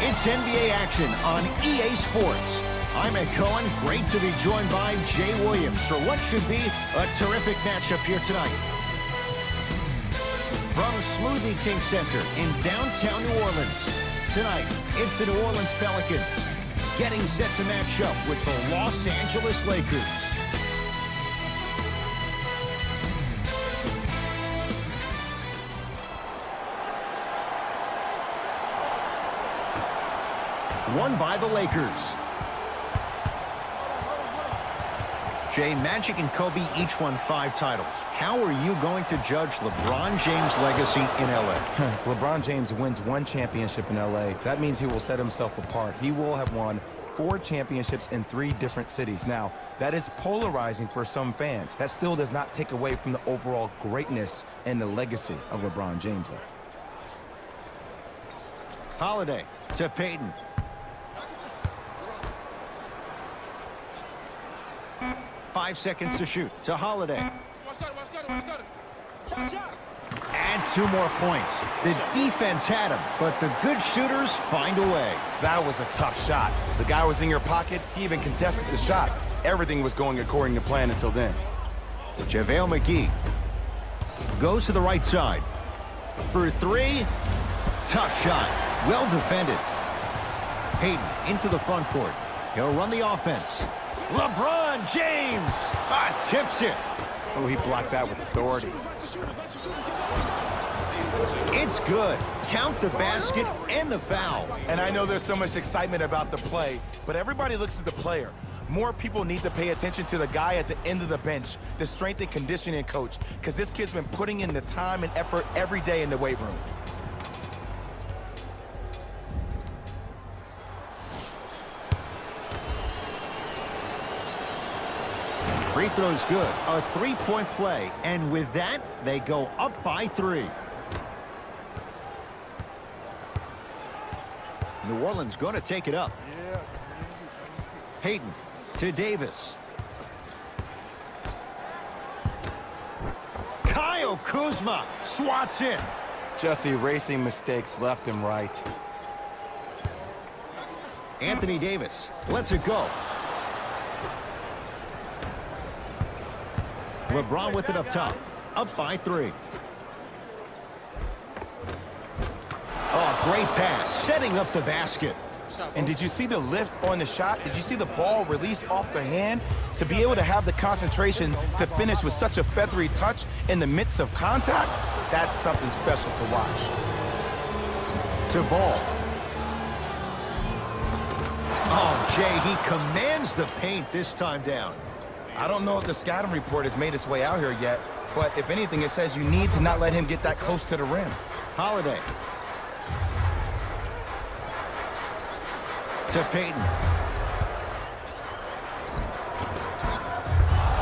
It's NBA action on EA Sports. I'm Ed Cohen. Great to be joined by Jay Williams for what should be a terrific matchup here tonight. From Smoothie King Center in downtown New Orleans, tonight it's the New Orleans Pelicans getting set to match up with the Los Angeles Lakers. Won by the Lakers. Jay, Magic and Kobe each won 5 titles. How are you going to judge LeBron James' legacy in L.A.? If LeBron James wins 1 championship in L.A., that means he will set himself apart. He will have won 4 championships in 3 different cities. Now, that is polarizing for some fans. That still does not take away from the overall greatness and the legacy of LeBron James. Holiday to Payton. Five seconds to shoot to Holiday. And 2 more points. The defense had him, but the good shooters find a way. That was a tough shot. The guy was in your pocket. He even contested the shot. Everything was going according to plan until then. JaVale McGee goes to the right side. For 3, tough shot. Well defended. Payton into the front court. He'll run the offense. LeBron James tips it. Oh, he blocked that with authority. It's good. Count the basket and the foul. And I know there's so much excitement about the play, but everybody looks at the player. More people need to pay attention to the guy at the end of the bench, the strength and conditioning coach, because this kid's been putting in the time and effort every day in the weight room. Free throw's good. A 3-point play. And with that, they go up by 3. New Orleans going to take it up. Payton to Davis. Kyle Kuzma swats in. Just erasing mistakes left and right. Anthony Davis lets it go. LeBron with it up top. Up by 3. Oh, great pass. Setting up the basket. And did you see the lift on the shot? Did you see the ball release off the hand? To be able to have the concentration to finish with such a feathery touch in the midst of contact, that's something special to watch. To Ball. Oh, Jay, he commands the paint this time down. I don't know if the scouting report has made its way out here yet, but if anything, it says you need to not let him get that close to the rim. Holiday. To Payton.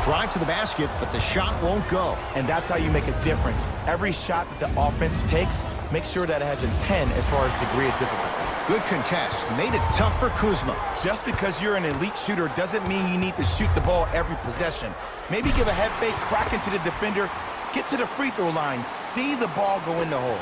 Drive to the basket, but the shot won't go. And that's how you make a difference. Every shot that the offense takes, make sure that it has intent as far as degree of difficulty. Good contest. Made it tough for Kuzma. Just because you're an elite shooter doesn't mean you need to shoot the ball every possession. Maybe give a head fake, crack into the defender, get to the free throw line, see the ball go in the hole.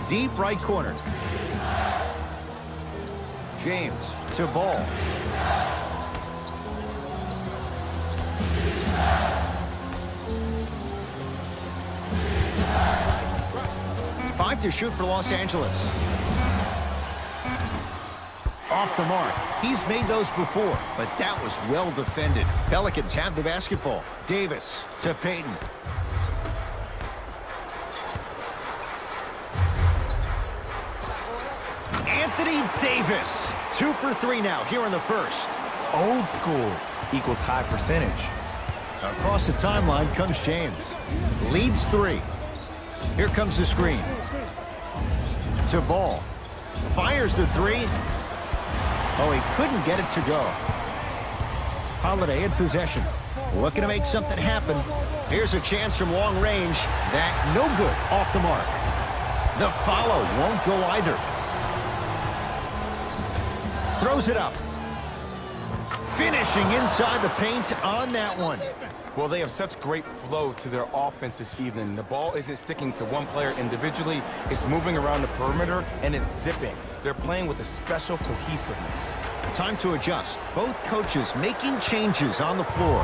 Deep right corner. James to Ball. Five to shoot for Los Angeles. Off the mark. He's made those before, but that was well defended. Pelicans have the basketball. Davis to Payton. Anthony Davis. 2 for 3 now here in the first. Old school equals high percentage. Across the timeline comes James. Leads 3. Here comes the screen. To Ball. Fires the 3. Oh, he couldn't get it to go. Holiday in possession. Looking to make something happen. Here's a chance from long range. That no good. Off the mark. The follow won't go either. Throws it up. Finishing inside the paint on that one. Well, they have such great flow to their offense this evening. The ball isn't sticking to one player individually. It's moving around the perimeter, and it's zipping. They're playing with a special cohesiveness. Time to adjust. Both coaches making changes on the floor.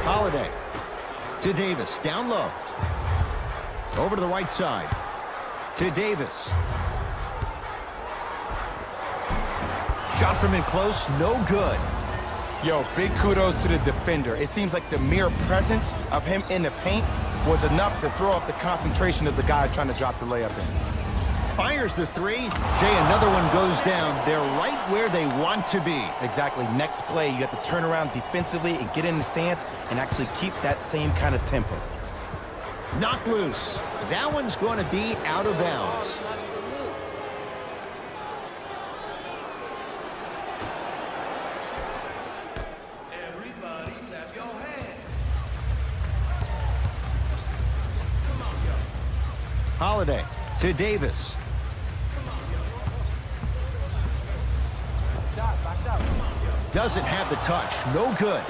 Holiday to Davis, down low. Over to the right side. To Davis. Shot from in close, no good. Yo, big kudos to the defender. It seems like the mere presence of him in the paint was enough to throw off the concentration of the guy trying to drop the layup in. Fires the three. Jay, another one goes down. They're right where they want to be. Exactly. Next play, you have to turn around defensively and get in the stance and actually keep that same kind of tempo. Knocked loose. That one's going to be out of bounds. Everybody clap your hands. Holiday to Davis. Doesn't have the touch. No good.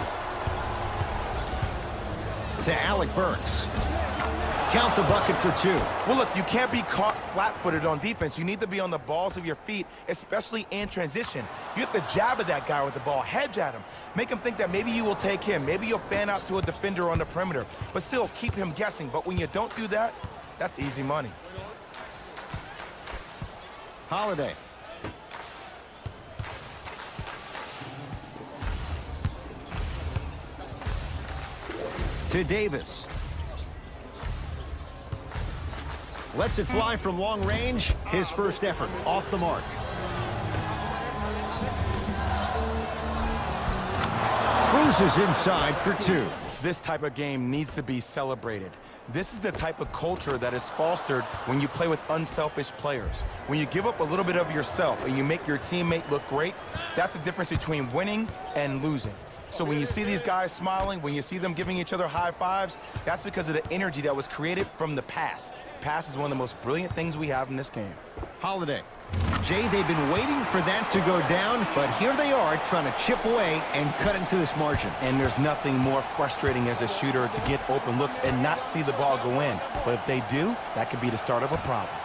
To Alec Burks. Count the bucket for two. Well, look, you can't be caught flat-footed on defense. You need to be on the balls of your feet, especially in transition. You have to jab at that guy with the ball, hedge at him. Make him think that maybe you will take him. Maybe you'll fan out to a defender on the perimeter, but still keep him guessing. But when you don't do that, that's easy money. Holiday. To Davis. Lets it fly from long range. His first effort off the mark. Cruises inside for two. This type of game needs to be celebrated. This is the type of culture that is fostered when you play with unselfish players. When you give up a little bit of yourself and you make your teammate look great, that's the difference between winning and losing. So when you see these guys smiling, when you see them giving each other high fives, that's because of the energy that was created from the pass. Pass is one of the most brilliant things we have in this game. Holiday. Jay, they've been waiting for that to go down, but here they are trying to chip away and cut into this margin. And there's nothing more frustrating as a shooter to get open looks and not see the ball go in. But if they do, that could be the start of a problem.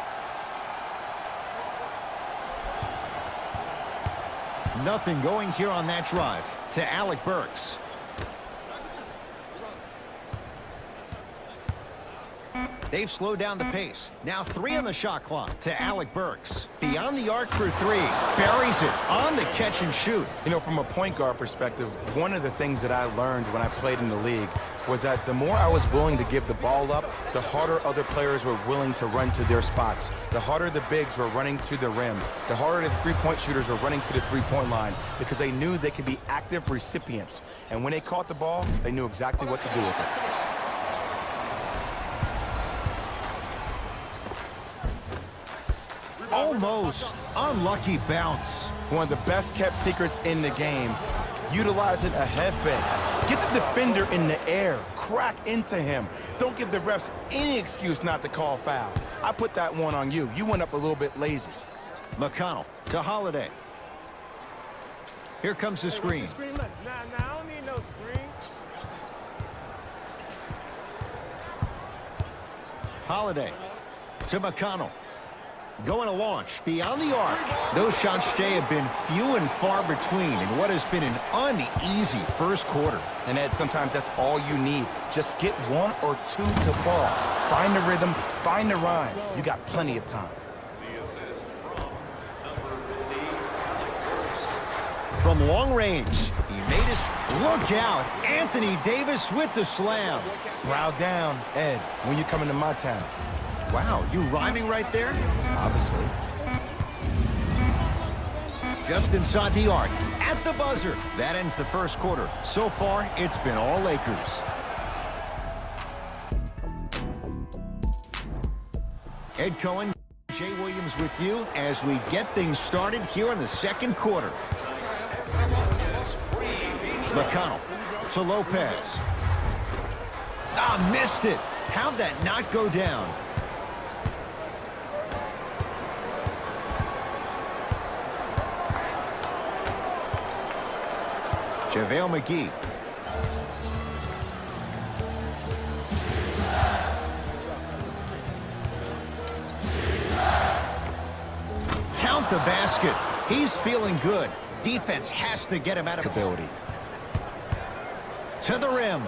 Nothing going here on that drive. To Alec Burks. They've slowed down the pace. Now 3 on the shot clock. To Alec Burks. Beyond the arc for 3. Buries it on the catch and shoot. You know, from a point guard perspective, one of the things that I learned when I played in the league was that the more I was willing to give the ball up, the harder other players were willing to run to their spots. The harder the bigs were running to the rim. The harder the three-point shooters were running to the three-point line because they knew they could be active recipients. And when they caught the ball, they knew exactly what to do with it. Almost. Unlucky bounce. One of the best kept secrets in the game, utilizing a head fake. Get the defender in the air. Crack into him. Don't give the refs any excuse not to call foul. I put that one on you. You went up a little bit lazy. McConnell to Holiday. Here comes the screen. Nah, I don't need no screen. Holiday to McConnell. Going to launch beyond the arc. Those shots, Jay, have been few and far between in what has been an uneasy first quarter. And Ed, sometimes that's all you need. Just get 1 or 2 to fall. Find the rhythm, find the rhyme. You got plenty of time. From long range, he made it. Look out. Anthony Davis with the slam. Brow down, Ed, when you come into my town. Wow, you rhyming right there? Obviously. Just inside the arc, at the buzzer. That ends the first quarter. So far, it's been all Lakers. Ed Cohen, Jay Williams with you as we get things started here in the second quarter. McConnell to Lopez. Ah, missed it. How'd that not go down? JaVale McGee. Count the basket. He's feeling good. Defense has to get him out of Ability. to the rim.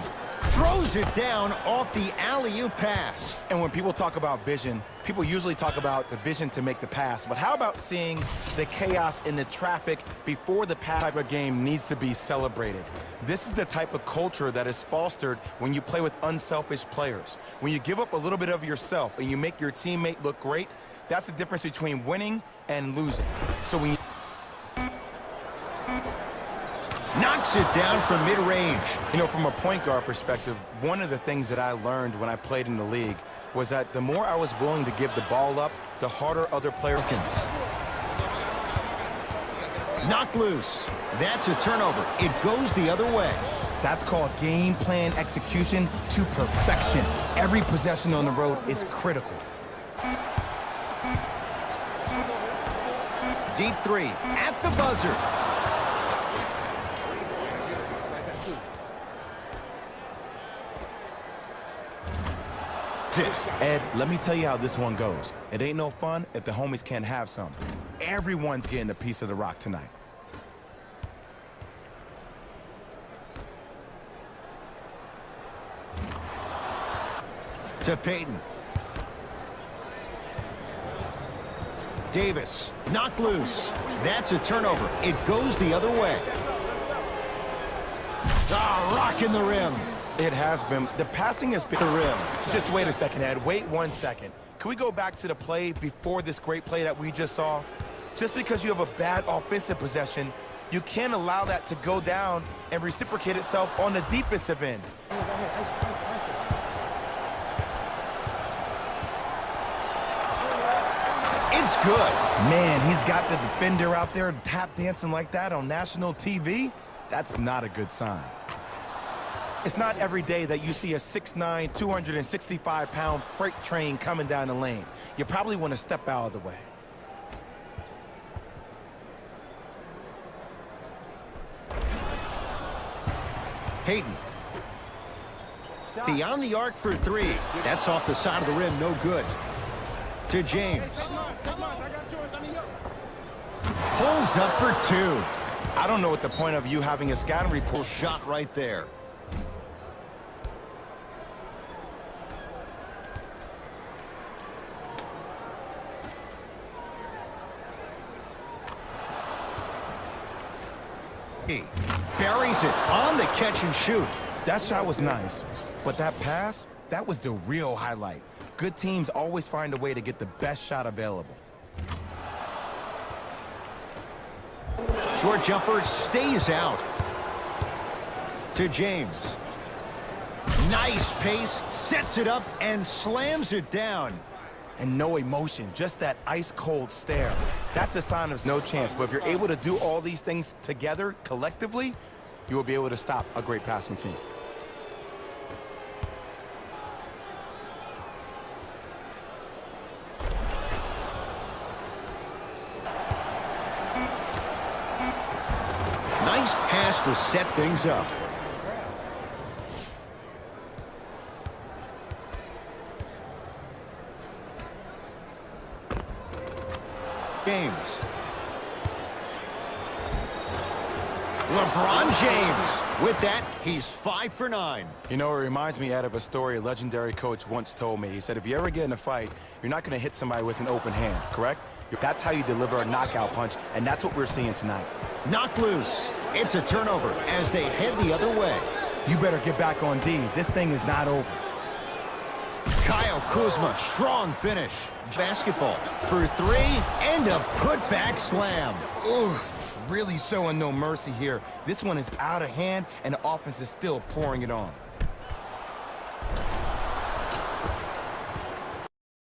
Throws it down off the alley-oop pass. And when people talk about vision, people usually talk about the vision to make the pass. But how about seeing the chaos in the traffic before the pass? Type of game needs to be celebrated. This is the type of culture that is fostered when you play with unselfish players. When you give up a little bit of yourself and you make your teammate look great, that's the difference between winning and losing. So when you Knocks it down from mid-range. You know, from a point guard perspective, one of the things that I learned when I played in the league was that the more I was willing to give the ball up, the harder other players can. Knocked loose. That's a turnover. It goes the other way. That's called game plan execution to perfection. Every possession on the road is critical. Deep three at the buzzer. Ed, let me tell you how this one goes. It ain't no fun if the homies can't have some. Everyone's getting a piece of the rock tonight. To Payton. Davis, knocked loose. That's a turnover. It goes the other way. Ah, rocking the rim. It has been. The passing has been the rim. Just wait a second, Ed. Wait 1 second. Can we go back to the play before this great play that we just saw? Just because you have a bad offensive possession, you can't allow that to go down and reciprocate itself on the defensive end. It's good. Man, he's got the defender out there tap dancing like that on national TV. That's not a good sign. It's not every day that you see a 6'9", 265-pound freight train coming down the lane. You probably want to step out of the way. Payton. Beyond the arc for three. That's off the side of the rim, no good. To James. Pulls up for two. I don't know what the point of you having a scouting report. Shot right there. He buries it on the catch and shoot. That shot was nice, but that pass, that was the real highlight. Good teams always find a way to get the best shot available. Short jumper stays out. To James. Nice pace, sets it up and slams it down. And no emotion, just that ice-cold stare. That's a sign of no chance. But if you're able to do all these things together, collectively, you will be able to stop a great passing team. Nice pass to set things up. James. LeBron James. With that, he's 5 for 9. You know, it reminds me, Ed, of a story a legendary coach once told me. He said, if you ever get in a fight, you're not going to hit somebody with an open hand, correct? That's how you deliver a knockout punch, and that's what we're seeing tonight. Knocked loose. It's a turnover as they head the other way. You better get back on D. This thing is not over. Kyle Kuzma, strong finish. Basketball for three and a putback slam. Oof, really showing no mercy here. This one is out of hand, and the offense is still pouring it on.